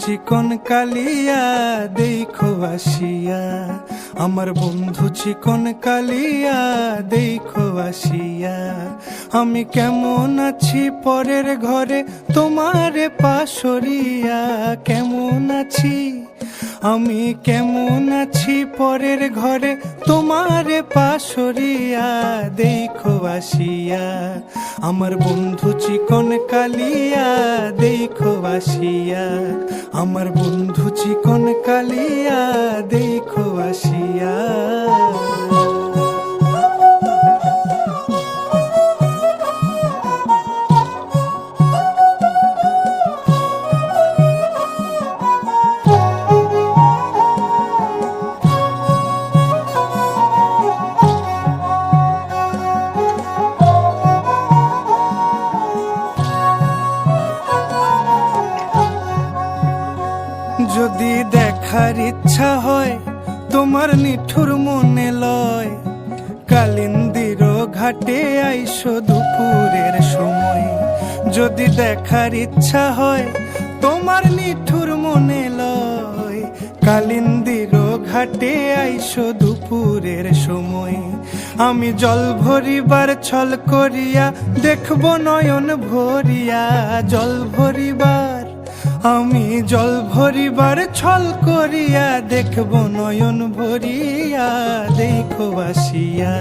চিকন কালিয়া দেখো আসিয়া, আমার বন্ধু চিকন কালিয়া দেখো আসিয়া। আমি কেমন আছি পরের ঘরে তোমারে পাশরিয়া, কেমন আছি আমি কেমন আছি পরের ঘরে তোমারে পাশরিয়া দেখো আসিয়া। আমার বন্ধু চিকন কালিয়া দেখো আসিয়া, আমার বন্ধু চিকন কালিয়া দেখো আসিয়া। যদি দেখার ইচ্ছা হয় তোমার নিঠুর মনে লয়, কালিন্দির ঘাটে আইসো দুপুরের সময়। যদি দেখার ইচ্ছা হয় তোমার নিঠুর মনে লয়, কালিন্দির ঘাটে আইসো দুপুরের সময়। আমি জল ভরিবার ছল করিয়া দেখব নয়ন ভরিয়া, জল ভরিবার আমি জল ভরিবার ছল করিয়া দেখব নয়ন ভরিয়া দেখো আসিয়া।